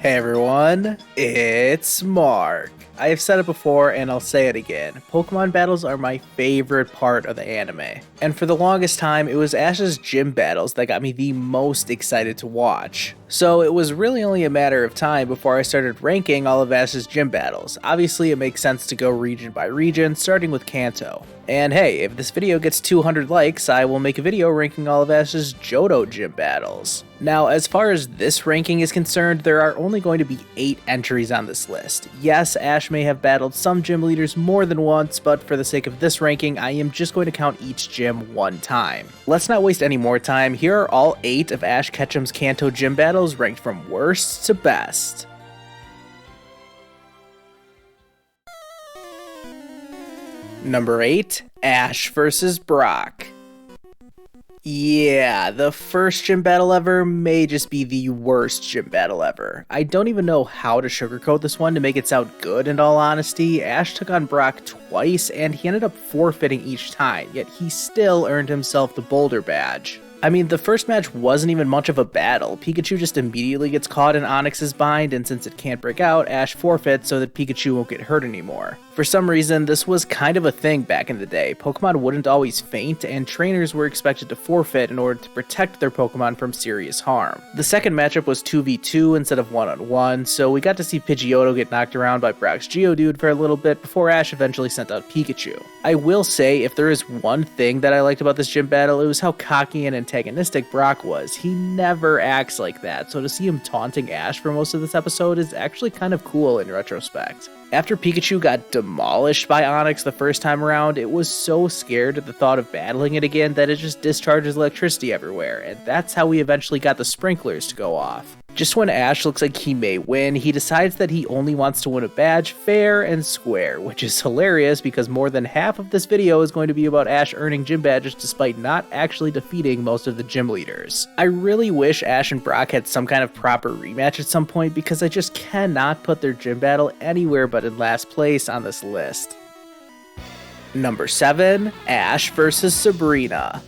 Hey everyone, it's Mark. I have said it before and I'll say it again. Pokemon battles are my favorite part of the anime. And for the longest time, it was Ash's gym battles that got me the most excited to watch. So it was really only a matter of time before I started ranking all of Ash's gym battles. Obviously it makes sense to go region by region, starting with Kanto. And hey, if this video gets 200 likes, I will make a video ranking all of Ash's Johto gym battles. Now, as far as this ranking is concerned, there are only going to be 8 entries on this list. Yes, Ash may have battled some gym leaders more than once, but for the sake of this ranking, I am just going to count each gym one time. Let's not waste any more time. Here are all 8 of Ash Ketchum's Kanto gym battles ranked from worst to best. Number 8, Ash vs. Brock. Yeah, the first gym battle ever may just be the worst gym battle ever. I don't even know how to sugarcoat this one to make it sound good, in all honesty. Ash took on Brock twice and he ended up forfeiting each time, yet he still earned himself the Boulder Badge. I mean, the first match wasn't even much of a battle. Pikachu just immediately gets caught in Onix's bind, and since it can't break out, Ash forfeits so that Pikachu won't get hurt anymore. For some reason, this was kind of a thing back in the day. Pokemon wouldn't always faint, and trainers were expected to forfeit in order to protect their Pokemon from serious harm. The second matchup was 2v2 instead of 1-on-1, so we got to see Pidgeotto get knocked around by Brock's Geodude for a little bit before Ash eventually sent out Pikachu. I will say, if there is one thing that I liked about this gym battle, it was how cocky and antagonistic Brock was. He never acts like that, so to see him taunting Ash for most of this episode is actually kind of cool in retrospect. After Pikachu got demolished by Onix the first time around, it was so scared at the thought of battling it again that it just discharges electricity everywhere, and that's how we eventually got the sprinklers to go off. Just when Ash looks like he may win, he decides that he only wants to win a badge fair and square, which is hilarious because more than half of this video is going to be about Ash earning gym badges despite not actually defeating most of the gym leaders. I really wish Ash and Brock had some kind of proper rematch at some point because I just cannot put their gym battle anywhere but in last place on this list. Number 7, Ash vs. Sabrina.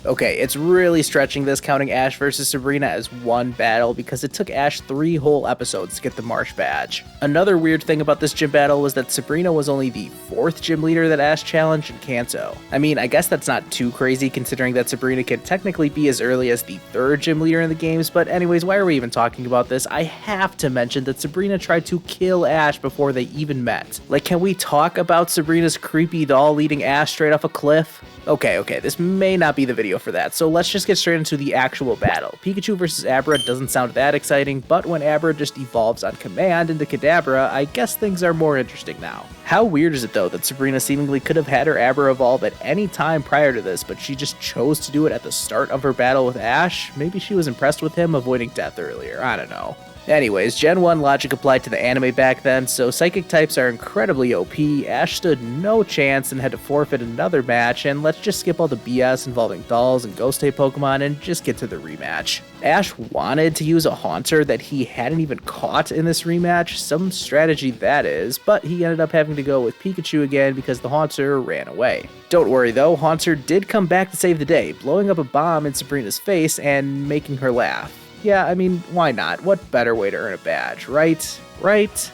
Okay, it's really stretching this, counting Ash vs. Sabrina as one battle because it took Ash 3 whole episodes to get the Marsh badge. Another weird thing about this gym battle was that Sabrina was only the 4th gym leader that Ash challenged in Kanto. I mean, I guess that's not too crazy considering that Sabrina can technically be as early as the 3rd gym leader in the games, but anyways, why are we even talking about this? I have to mention that Sabrina tried to kill Ash before they even met. Like, can we talk about Sabrina's creepy doll leading Ash straight off a cliff? Okay, this may not be the video for that, so let's just get straight into the actual battle. Pikachu vs. Abra doesn't sound that exciting, but when Abra just evolves on command into Kadabra, I guess things are more interesting now. How weird is it though that Sabrina seemingly could have had her Abra evolve at any time prior to this, but she just chose to do it at the start of her battle with Ash? Maybe she was impressed with him avoiding death earlier, I don't know. Anyways, Gen 1 logic applied to the anime back then, so psychic types are incredibly OP, Ash stood no chance and had to forfeit another match, and let's just skip all the BS involving dolls and ghost type Pokemon and just get to the rematch. Ash wanted to use a Haunter that he hadn't even caught in this rematch, some strategy that is, but he ended up having to go with Pikachu again because the Haunter ran away. Don't worry though, Haunter did come back to save the day, blowing up a bomb in Sabrina's face and making her laugh. Yeah, I mean, why not? What better way to earn a badge, right? Right?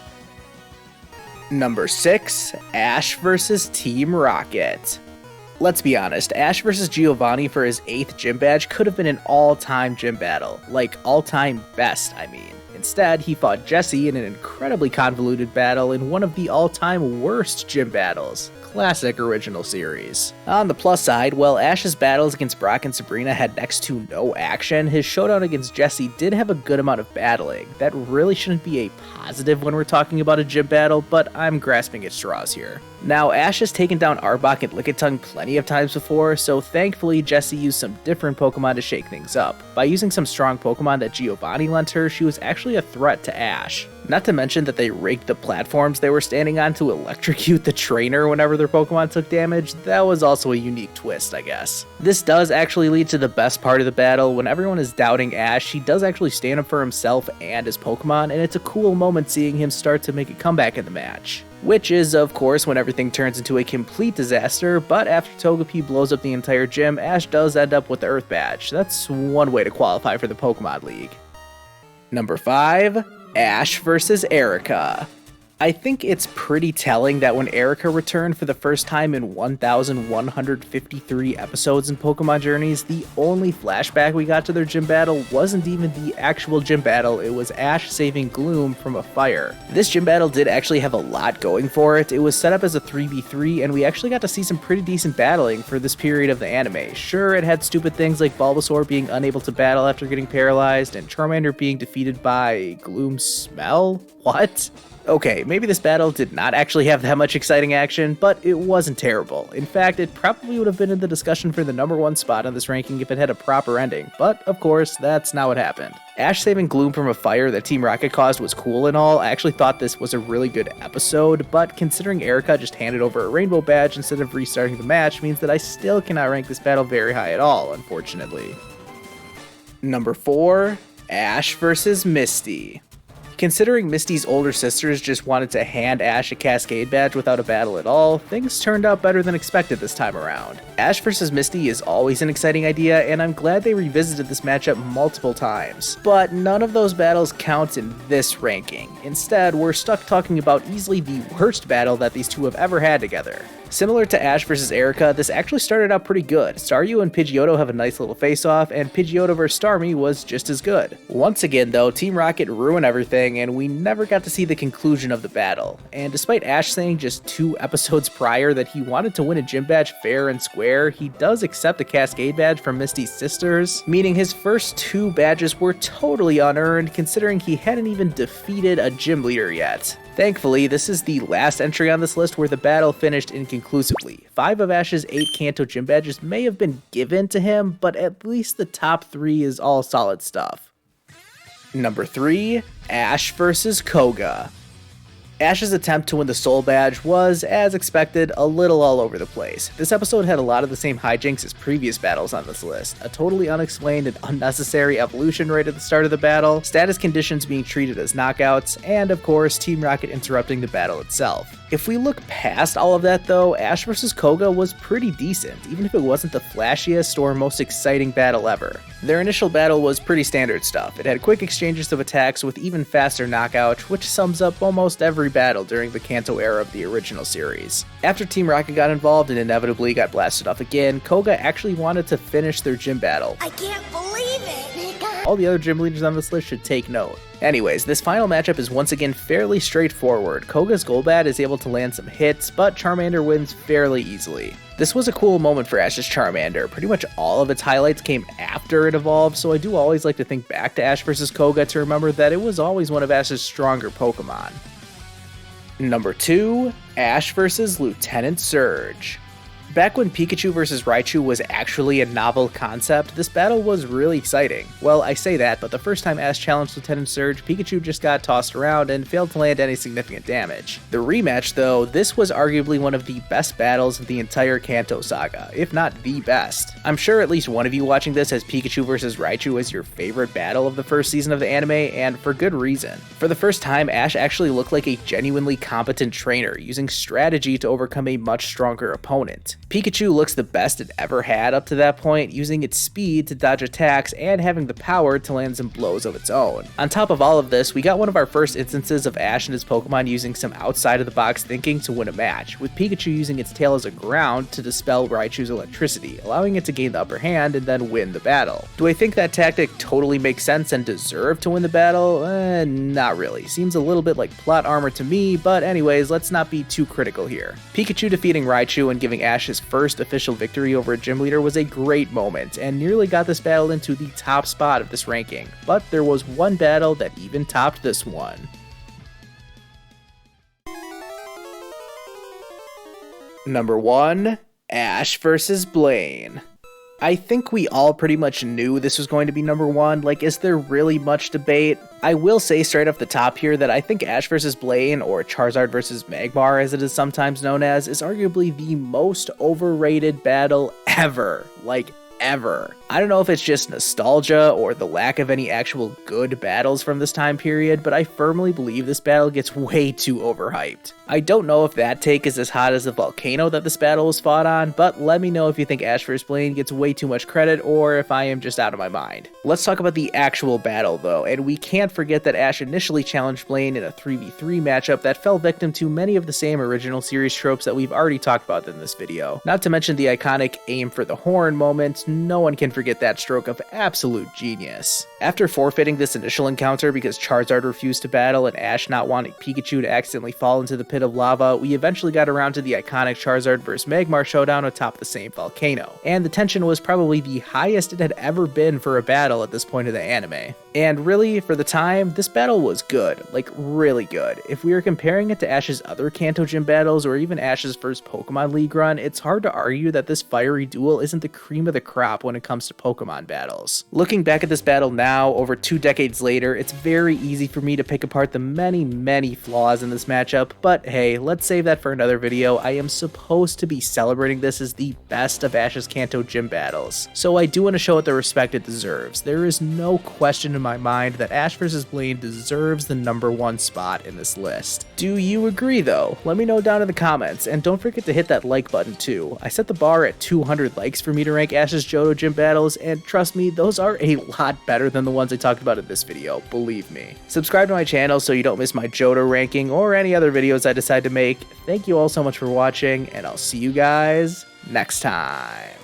Number 6, Ash vs. Team Rocket. Let's be honest, Ash vs. Giovanni for his 8th gym badge could have been an all-time gym battle. Like, all-time best, I mean. Instead, he fought Jesse in an incredibly convoluted battle in one of the all-time worst gym battles. Classic original series. On the plus side, while Ash's battles against Brock and Sabrina had next to no action, his showdown against Jesse did have a good amount of battling. That really shouldn't be a positive when we're talking about a gym battle, but I'm grasping at straws here. Now, Ash has taken down Arbok and Lickitung plenty of times before, so thankfully Jessie used some different Pokemon to shake things up. By using some strong Pokemon that Giovanni lent her, she was actually a threat to Ash. Not to mention that they rigged the platforms they were standing on to electrocute the trainer whenever their Pokemon took damage. That was also a unique twist, I guess. This does actually lead to the best part of the battle. When everyone is doubting Ash, he does actually stand up for himself and his Pokemon, and it's a cool moment seeing him start to make a comeback in the match. Which is, of course, when everything turns into a complete disaster, but after Togepi blows up the entire gym, Ash does end up with the Earth Badge. That's one way to qualify for the Pokemon League. Number 5, Ash vs. Erica. I think it's pretty telling that when Erica returned for the first time in 1,153 episodes in Pokémon Journeys, the only flashback we got to their gym battle wasn't even the actual gym battle, it was Ash saving Gloom from a fire. This gym battle did actually have a lot going for it. It was set up as a 3v3, and we actually got to see some pretty decent battling for this period of the anime. Sure, it had stupid things like Bulbasaur being unable to battle after getting paralyzed, and Charmander being defeated by Gloom's smell? What? Okay, maybe this battle did not actually have that much exciting action, but it wasn't terrible. In fact, it probably would have been in the discussion for the #1 spot on this ranking if it had a proper ending, but of course, that's not what happened. Ash saving Gloom from a fire that Team Rocket caused was cool and all. I actually thought this was a really good episode, but considering Erica just handed over a rainbow badge instead of restarting the match means that I still cannot rank this battle very high at all, unfortunately. Number 4, Ash vs. Misty. Considering Misty's older sisters just wanted to hand Ash a Cascade badge without a battle at all, things turned out better than expected this time around. Ash vs. Misty is always an exciting idea, and I'm glad they revisited this matchup multiple times. But none of those battles count in this ranking. Instead, we're stuck talking about easily the worst battle that these two have ever had together. Similar to Ash vs. Erica, this actually started out pretty good. Staryu and Pidgeotto have a nice little face-off, and Pidgeotto vs. Starmie was just as good. Once again though, Team Rocket ruined everything, and we never got to see the conclusion of the battle. And despite Ash saying just 2 episodes prior that he wanted to win a gym badge fair and square, he does accept a Cascade badge from Misty's sisters, meaning his first 2 badges were totally unearned considering he hadn't even defeated a gym leader yet. Thankfully, this is the last entry on this list where the battle finished inconclusively. 5 of Ash's 8 Kanto gym badges may have been given to him, but at least the top 3 is all solid stuff. Number 3, Ash vs. Koga. Ash's attempt to win the Soul Badge was, as expected, a little all over the place. This episode had a lot of the same hijinks as previous battles on this list. A totally unexplained and unnecessary evolution right at the start of the battle, status conditions being treated as knockouts, and of course, Team Rocket interrupting the battle itself. If we look past all of that though, Ash vs. Koga was pretty decent, even if it wasn't the flashiest or most exciting battle ever. Their initial battle was pretty standard stuff. It had quick exchanges of attacks with even faster knockout, which sums up almost every battle during the Kanto era of the original series. After Team Rocket got involved and inevitably got blasted off again, Koga actually wanted to finish their gym battle. I can't believe it! All the other gym leaders on this list should take note. Anyways, this final matchup is once again fairly straightforward. Koga's Golbat is able to land some hits, but Charmander wins fairly easily. This was a cool moment for Ash's Charmander. Pretty much all of its highlights came after it evolved, so I do always like to think back to Ash vs. Koga to remember that it was always one of Ash's stronger Pokemon. Number 2, Ash vs. Lieutenant Surge. Back when Pikachu vs. Raichu was actually a novel concept, this battle was really exciting. Well, I say that, but the first time Ash challenged Lieutenant Surge, Pikachu just got tossed around and failed to land any significant damage. The rematch though, this was arguably one of the best battles of the entire Kanto saga, if not the best. I'm sure at least one of you watching this has Pikachu vs. Raichu as your favorite battle of the first season of the anime, and for good reason. For the first time, Ash actually looked like a genuinely competent trainer, using strategy to overcome a much stronger opponent. Pikachu looks the best it ever had up to that point, using its speed to dodge attacks and having the power to land some blows of its own. On top of all of this, we got one of our first instances of Ash and his Pokemon using some outside of the box thinking to win a match, with Pikachu using its tail as a ground to dispel Raichu's electricity, allowing it to gain the upper hand and then win the battle. Do I think that tactic totally makes sense and deserved to win the battle? Not really. Seems a little bit like plot armor to me, but anyways, let's not be too critical here. Pikachu defeating Raichu and giving Ash his first official victory over a gym leader was a great moment and nearly got this battle into the top spot of this ranking, but there was one battle that even topped this one. Number 1, Ash vs. Blaine. I think we all pretty much knew this was going to be number 1, like is there really much debate? I will say straight off the top here that I think Ash vs. Blaine, or Charizard vs. Magmar as it is sometimes known as, is arguably the most overrated battle ever. Like, ever. I don't know if it's just nostalgia or the lack of any actual good battles from this time period, but I firmly believe this battle gets way too overhyped. I don't know if that take is as hot as the volcano that this battle was fought on, but let me know if you think Ash vs. Blaine gets way too much credit or if I am just out of my mind. Let's talk about the actual battle though, and we can't forget that Ash initially challenged Blaine in a 3v3 matchup that fell victim to many of the same original series tropes that we've already talked about in this video. Not to mention the iconic aim for the horn moment, no one can forget that stroke of absolute genius. After forfeiting this initial encounter because Charizard refused to battle and Ash not wanting Pikachu to accidentally fall into the pit of lava, we eventually got around to the iconic Charizard vs Magmar showdown atop the same volcano, and the tension was probably the highest it had ever been for a battle at this point of the anime. And really, for the time, this battle was good, like really good. If we were comparing it to Ash's other Kanto gym battles or even Ash's first Pokemon League run, it's hard to argue that this fiery duel isn't the cream of the crop when it comes to Pokemon battles. Looking back at this battle now, over 2 decades later, it's very easy for me to pick apart the many flaws in this matchup, but hey, let's save that for another video. I am supposed to be celebrating this as the best of Ash's Kanto gym battles, so I do want to show it the respect it deserves. There is no question in my mind that Ash vs. Blaine deserves the #1 spot in this list. Do you agree though? Let me know down in the comments, and don't forget to hit that like button too. I set the bar at 200 likes for me to rank Ash's Johto gym battles, and trust me, those are a lot better than the ones I talked about in this video, believe me. Subscribe to my channel so you don't miss my Johto ranking or any other videos I decide to make. Thank you all so much for watching, and I'll see you guys next time.